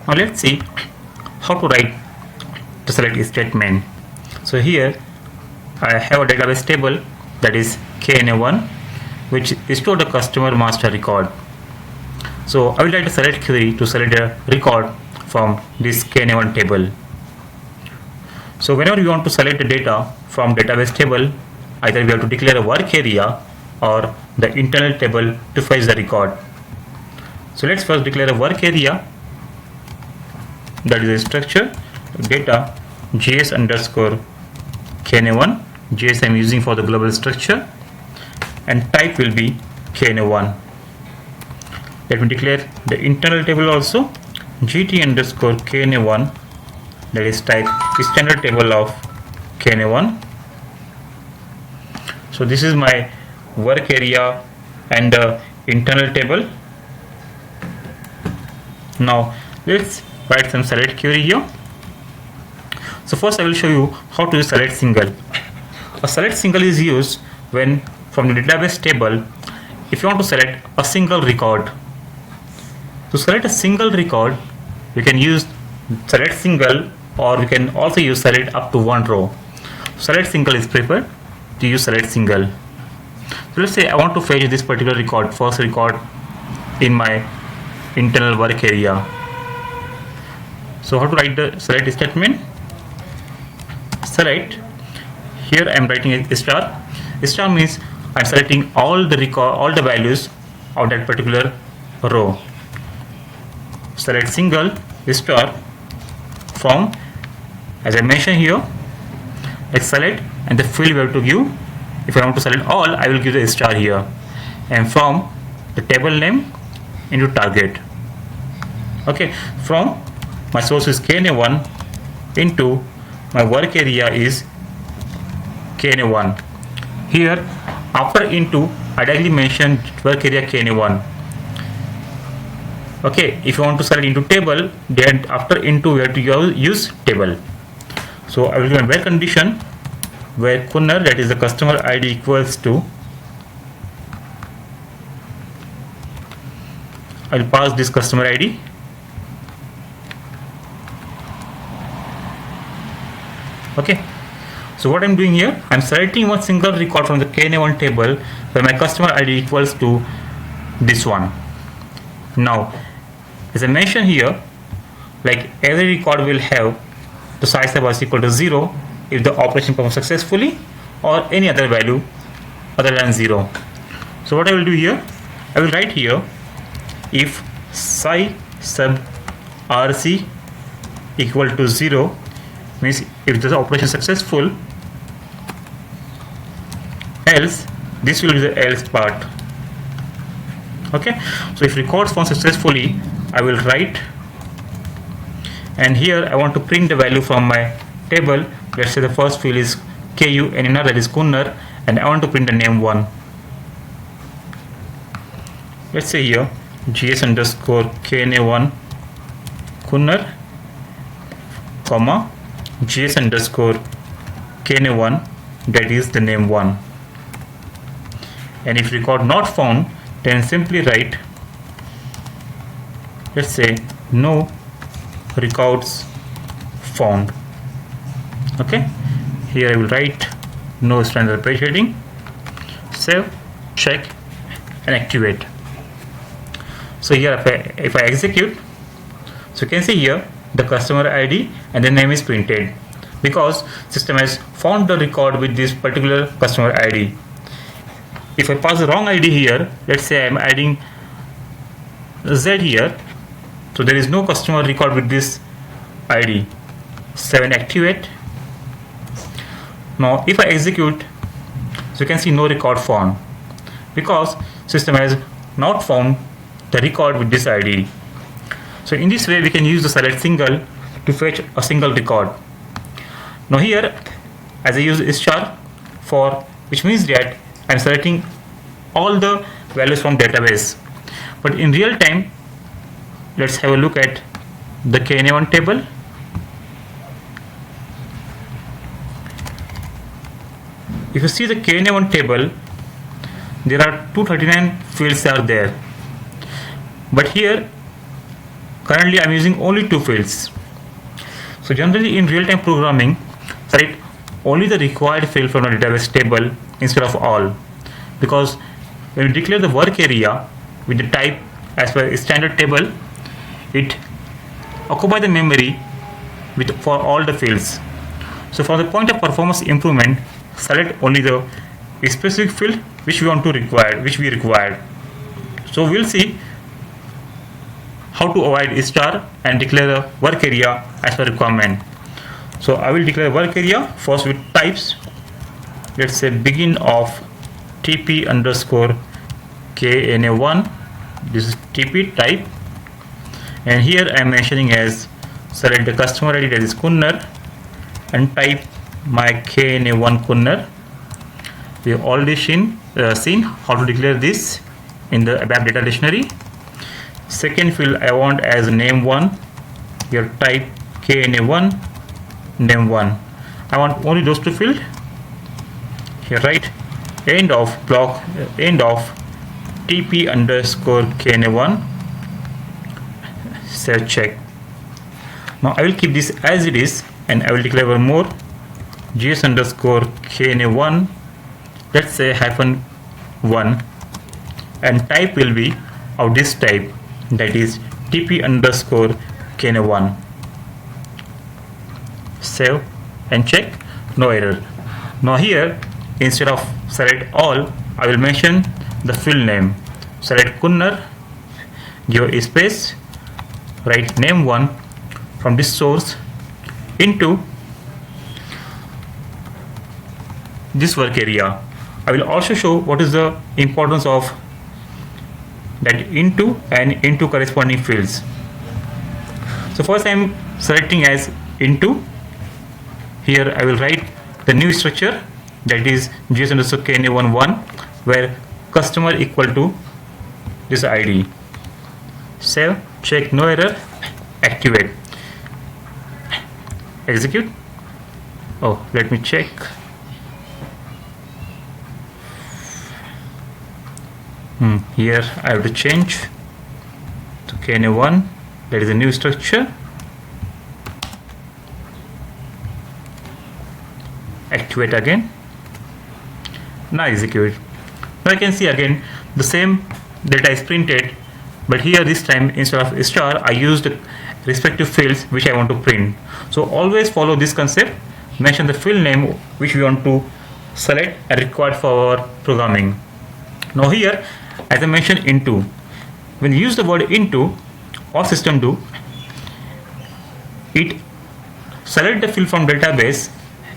Now let's see how to write the select statement. So here I have a database table, that is KNA1, which is to the customer master record. So I will write a select query to select a record from this KNA1 table. So whenever you want to select the data from database table, either we have to declare a work area or the internal table to fetch the record. So let's first declare a work area, that is a structure data js underscore KNA1. JS I am using for the global structure, and type will be KNA1. Let me declare the internal table also, gt underscore KNA1, that is type standard table of KNA1. So this is my work area and the internal table. Now let's write some select query here. So first I will show you how to use select single. A select single is used when from the database table, if you want to select a single record. To select a single record, you can use select single, or you can also use select up to one row. Select single is preferred to use select single. So let's say I want to fetch this particular record, first record, in my internal work area. So how to write the select statement? Select, here I am writing a star. Star means I am selecting all the record, all the values of that particular row. Select single star from, as I mentioned here, like select, and the field we have to give. If I want to select all, I will give the star here, and from the table name into target. Okay, from my source is KNA1 into my work area is KNA1. Here after into I directly mentioned work area KNA1. Okay, if you want to select into table, then after into we have to use table. So I will give a where condition where Kunnar, that is the customer ID, equals to, I will pass this customer ID. Okay, so what I'm doing here, I'm selecting one single record from the KNA1 table where my customer ID equals to this one. Now as I mentioned here, like every record will have the size of equal to 0 if the operation performs successfully, or any other value other than 0. So what I will do here, I will write here if psi sub rc equal to 0, means if the operation is successful, else this will be the else part. Okay, so if records found successfully, I will write, and here I want to print the value from my table. Let's say the first field is KU and another that is Kunnar, and I want to print the name 1. Let's say here gs underscore KNA1 Kunnar, comma gs underscore KNA1, that is the name 1. And if record not found, then simply write, let's say no records found. Okay, here I will write no standard page heading, save, check, and activate. So here if I execute, so you can see here the customer ID and the name is printed because system has found the record with this particular customer ID. If I pass the wrong ID here, let's say I am adding Z here, so there is no customer record with this ID. 7, activate. Now if I execute, so you can see no record found because system has not found the record with this ID. So in this way we can use the select single to fetch a single record. Now here as I use star for, which means that I am selecting all the values from database, but in real time let's have a look at the KNA1 table. If you see the KNA1 table, there are 239 fields are there, but here Currently I'm using only two fields. So generally in real-time programming, select only the required field from the database table instead of all, because when you declare the work area with the type as per standard table, it occupies the memory for all the fields. So from the point of performance improvement, select only the specific field which we required. So we'll see how to avoid star and declare the work area as per requirement. So I will declare work area first with types. Let's say begin of TP underscore KNA1. This is TP type, and here I am mentioning as select the customer ID, that is Kunnar, and type my KNA1 Kunnar. We have already seen how to declare this in the ABAP data dictionary. Second field I want as name1. Here type KNA1 name1. I want only those two fields. Here write end of block, end of TP underscore KNA1. Save check. Now I will keep this as it is, and I will declare one more GS underscore KNA1. Let's say -1, and type will be of this type, that is TP underscore KNA1. Save and check, no error. Now here, instead of select all, I will mention the field name. Select Kunnar, give a space, write name1 from this source into this work area. I will also show what is the importance of that into and into corresponding fields. So first I am selecting as into. Here I will write the new structure, that is GS underscore KNA1, where customer equal to this ID. Save, check, no error, activate, execute. Oh, let me check. Here I have to change to KNA1, that is a new structure. Activate again. Now execute. Now I can see again the same data is printed, but here this time instead of star I used respective fields which I want to print. So always follow this concept. Mention the field name which we want to select and required for our programming. Now here, as I mentioned, into. When you use the word into, what system do? It select the field from database,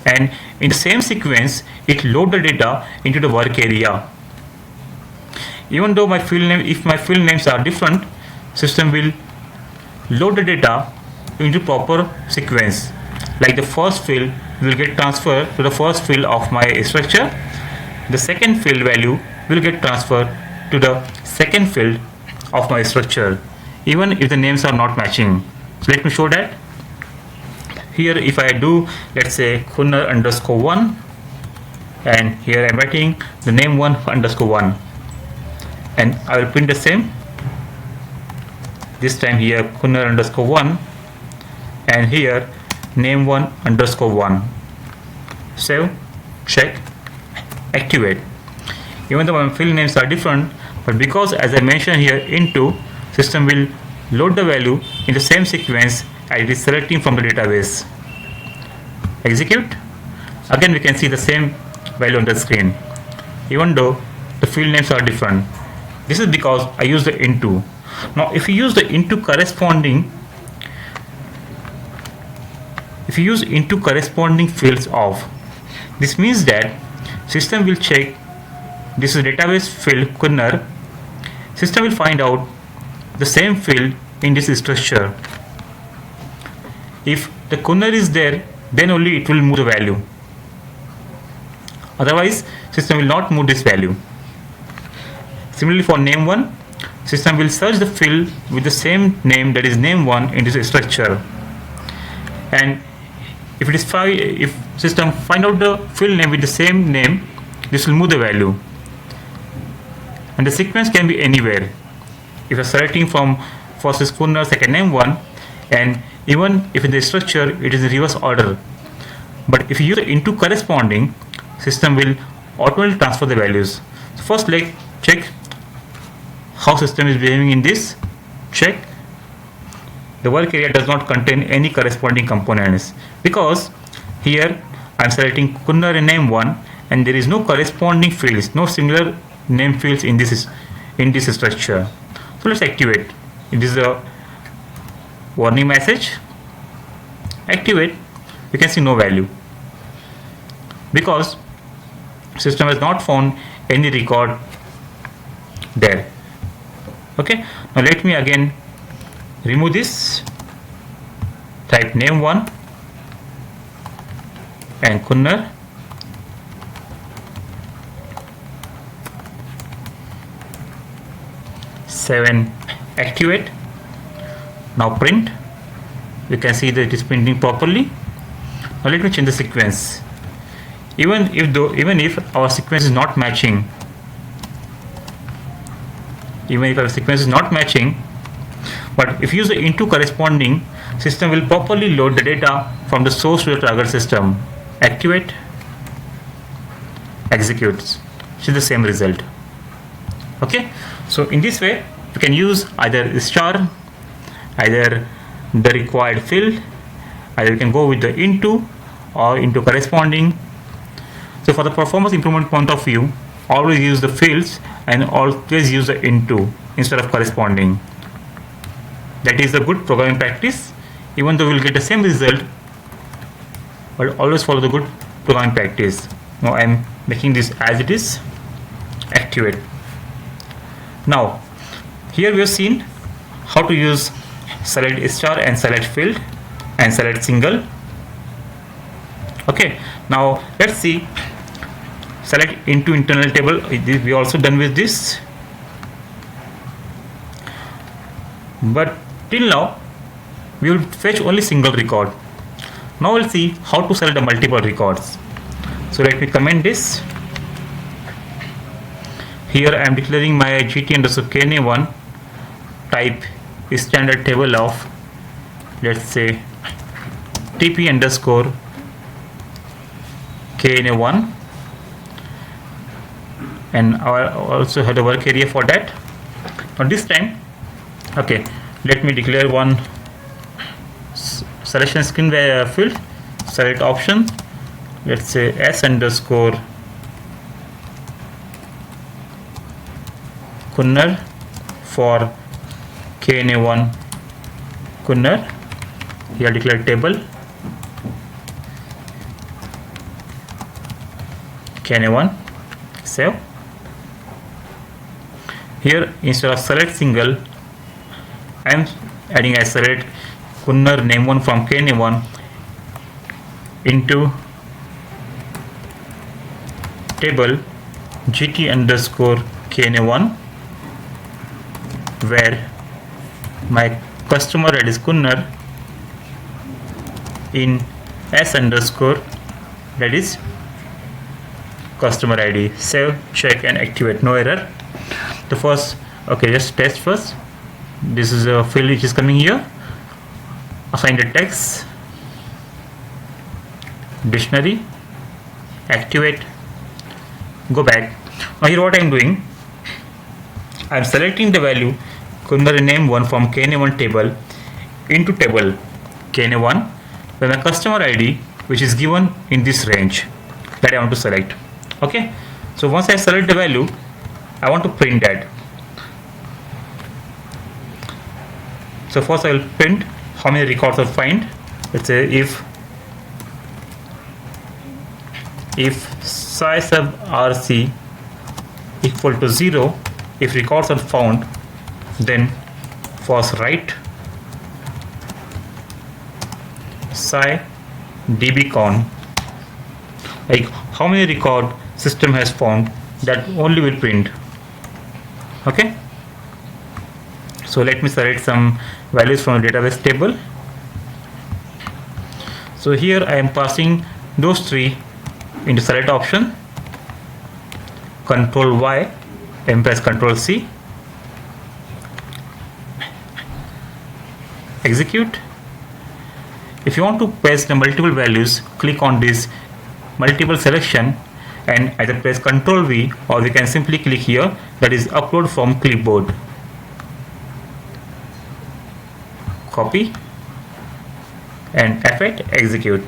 and in the same sequence it load the data into the work area. Even though my field name, if my field names are different, system will load the data into proper sequence. Like the first field will get transferred to the first field of my structure. The second field value will get transferred to the second field of my structure, even if the names are not matching. So let me show that. Here if I do, let's say Kunnar underscore 1, and here I'm writing the name 1 underscore 1, and I will print the same. This time here Kunnar underscore 1, and here name 1 underscore 1. Save, check, activate. Even though my field names are different, but because as I mentioned here into, system will load the value in the same sequence as it is selecting from the database. Execute. Again we can see the same value on the screen, even though the field names are different. This is because I use the into. Now if you use the into corresponding, if you use into corresponding fields of, this means that system will check this is database field Kunnar. System will find out the same field in this structure. If the Kunnar is there, then only it will move the value. Otherwise, system will not move this value. Similarly, for name 1, system will search the field with the same name, that is name 1, in this structure. And if it is if system find out the field name with the same name, this will move the value. And the sequence can be anywhere. If you are selecting from first is Kunnar, second M1, and even if in the structure it is in reverse order, but if you use the into corresponding, system will automatically transfer the values. So first let's check how system is behaving in this. Check the work area does not contain any corresponding components, because here I am selecting Kunnar in M1 and there is no corresponding fields, no similar name fields in this structure. So let's activate. It is a warning message. Activate. You can see no value because system has not found any record there. Okay, now let me again remove this, type name 1 and Kunnar, seven, activate. Now print. You can see that it is printing properly. Now let me change the sequence. Even if our sequence is not matching, but if you use the into corresponding, system will properly load the data from the source to the target system. Activate, executes. Which is the same result. Okay, so in this way you can use either star, either the required field, either you can go with the into or into corresponding. So for the performance improvement point of view, always use the fields and always use the into instead of corresponding. That is a good programming practice. Even though we will get the same result, but always follow the good programming practice. Now I am making this as it is. Activate. Now here we have seen how to use select star and select field and select single. Okay, now let's see select into internal table. We also done with this, but till now we will fetch only single record. Now we'll see how to select the multiple records. So let me comment this. Here I am declaring my GT_KNA1 type is standard table of, let's say, TP_KNA1, and I also had a work area for that. Now this time, okay, let me declare one selection screen field, select option, let's say S_Kunnar for KNA1 Kunnar. Here declare table KNA1, save. Here instead of select single, I am adding a select Kunnar name1 from KNA1 into table GT_KNA1, where my customer ID is Kunnar in S_ that is customer ID. Save, check and activate. No error. The first, okay, just test first. This is a field which is coming here. Assign the text, dictionary, activate, go back. Now here what I am doing, I am selecting the value Kunnar name 1 from KNA1 table into table KNA1 where my customer ID which is given in this range that I want to select. Okay, so once I select the value, I want to print that. So first I will print how many records I'll find. Let's say if psi sub RC equal to 0, if records are found, then first write psi dbcon, like how many record system has found, that only will print. Okay, so let me select some values from the database table. So here I am passing those three into select option, Control Y and press Control C. execute. If you want to paste the multiple values, click on this multiple selection and either press Ctrl V, or we can simply click here, that is upload from clipboard. Copy and F8, execute.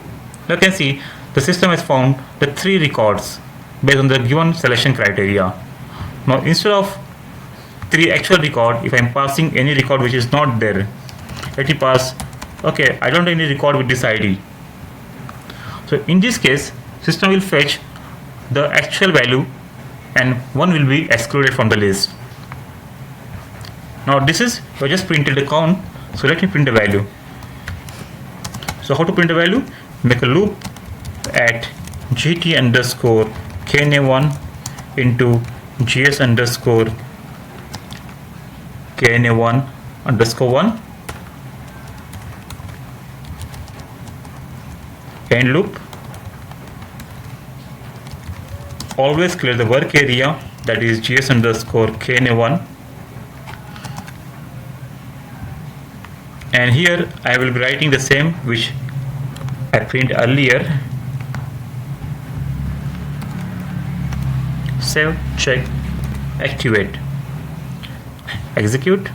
Now you can see the system has found the 3 records based on the given selection criteria. Now instead of 3 actual record, if I am passing any record which is not there, let me pass, okay, I don't have any record with this ID. So in this case, system will fetch the actual value and one will be excluded from the list. Now this is, we just printed the count, so let me print the value. So how to print the value? Make a loop at gt underscore kna1 into gs underscore kna1 underscore 1 end loop. Always clear the work area, that is gs underscore kna1, and here I will be writing the same which I print earlier. Save, check, activate, execute.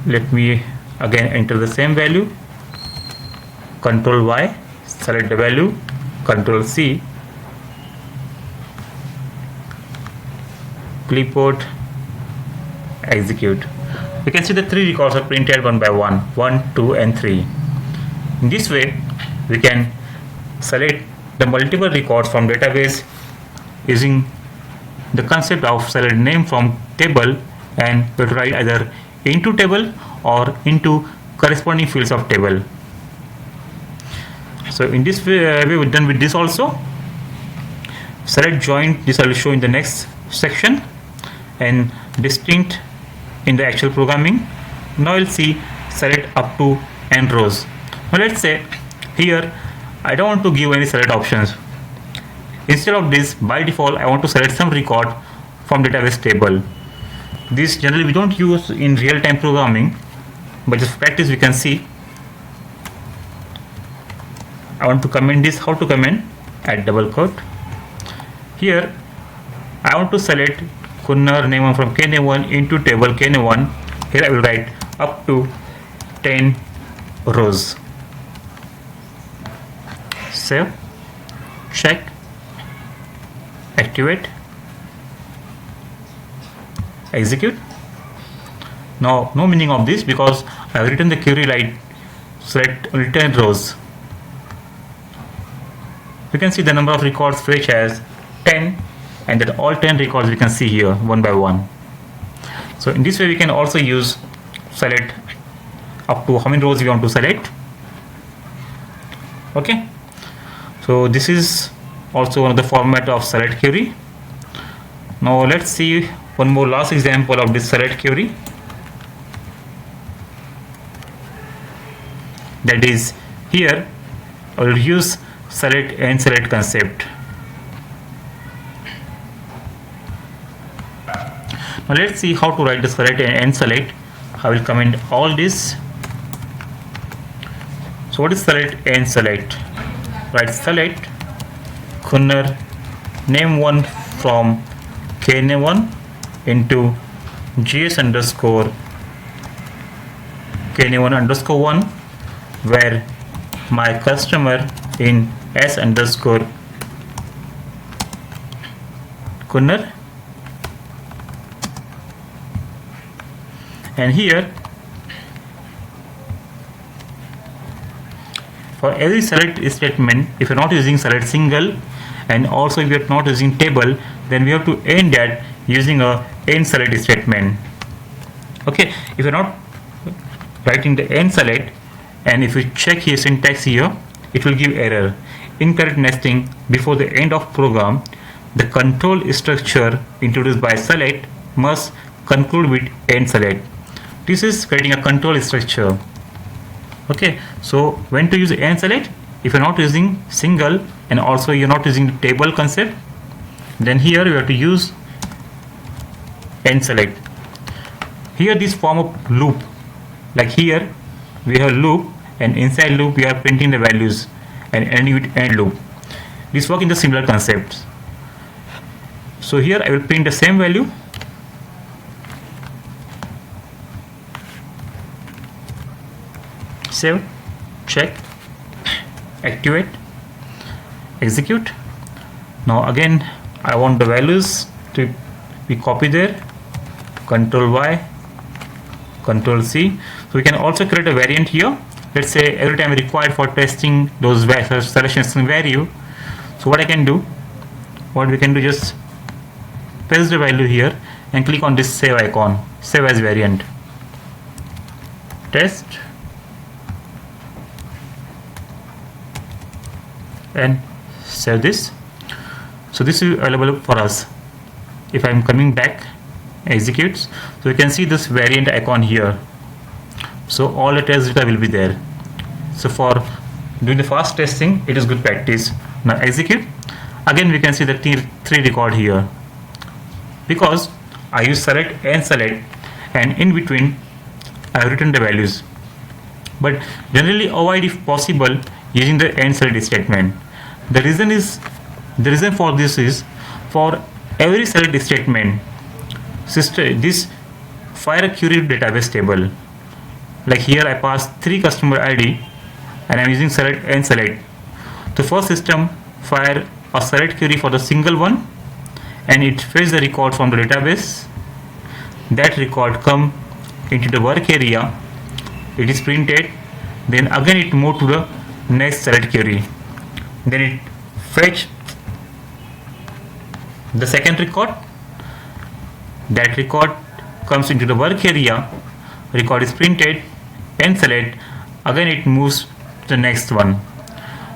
Let me again enter the same value, Ctrl Y, select the value, Ctrl C, clipboard, execute. You can see the 3 records are printed one by one, 1, 2 and 3. In this way we can select the multiple records from database using the concept of select name from table, and we'll write either into table or into corresponding fields of table. So in this way we're done with this also. Select joint, this I will show in the next section, and distinct in the actual programming. Now we'll see select up to n rows. Now let's say here I don't want to give any select options. Instead of this, by default I want to select some record from database table. This generally we don't use in real-time programming, but just practice we can see. I want to comment this. How to comment? Add double quote. Here I want to select Kunnar name from kna1 into table kna1. Here I will write up to 10 rows. Save, check, activate, execute. Now no meaning of this because I have written the query like select only 10 rows. You can see the number of records fetched as 10, and that all 10 records we can see here one by one. So in this way we can also use select up to how many rows we want to select. Okay, so this is also one of the format of select query. Now let's see one more last example of this select query, that is here I will use select and select concept. Now let's see how to write the select and select. I will comment all this. So what is select and select? Write select Kunnar name1 from kna1 into gs underscore kna1 underscore 1, where my customer in s underscore Kunnar, and here for every select statement, if you're not using select single and also if you're not using table, then we have to end that using a end select statement. Okay, if you're not writing the end select, and if you check here syntax here, it will give error, incorrect nesting before the end of program. The control structure introduced by select must conclude with end select. This is creating a control structure. Okay, so when to use end select? If you're not using single and also you're not using the table concept, then here you have to use end select. Here this form of loop Like here we have loop, and inside loop we are printing the values and ending with end loop. This work in the similar concepts. So here I will print the same value. Save, check, activate, execute. Now again I want the values to be copied there. Control Y, Control C. So we can also create a variant here. Let's say every time required for testing those selections value. So what I can do, what we can do, just paste the value here and click on this save icon, save as variant, test, and save this. So this is available for us. If I'm coming back, executes, so you can see this variant icon here. So all the test data will be there. So for doing the fast testing, it is good practice. Now execute. Again we can see the three record here, because I use select and select, and in between I have written the values. But generally avoid if possible using the and select statement. The reason for this is, for every select statement, this fire a query database table. Like here I pass 3 customer ID and I am using select and select. The first system fire a select query for the single one, and it fetches the record from the database. That record come into the work area, it is printed, then again it move to the next select query, then it fetch the second record. That record comes into the work area, record is printed and select, again it moves to the next one.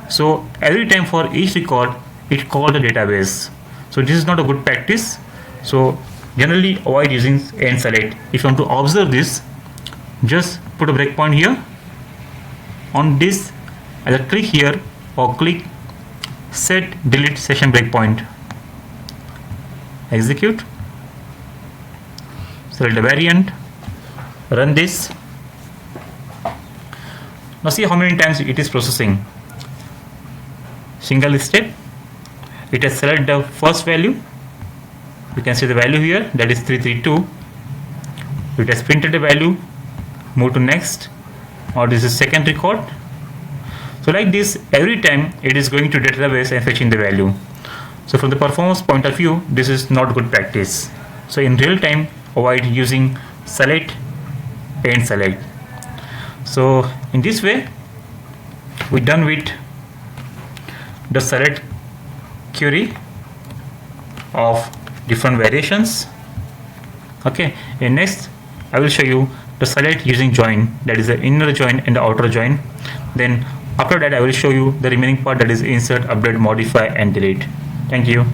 So every time for each record it calls the database. So this is not a good practice. So generally avoid using and select. If you want to observe this, just put a breakpoint here. On this, either click here or click set delete session breakpoint. Execute. Select the variant. Run this. Now see how many times it is processing. Single step. It has selected the first value. You can see the value here, that is 332. It has printed the value, move to next, or this is second record. So like this, every time it is going to database and fetching the value. So from the performance point of view, this is not good practice. So in real time, avoid using select and select. So in this way, we're done with the select query of different variations. Okay, and next I will show you the select using join, that is the inner join and the outer join. Then after that I will show you the remaining part, that is insert, update, modify and delete. Thank you.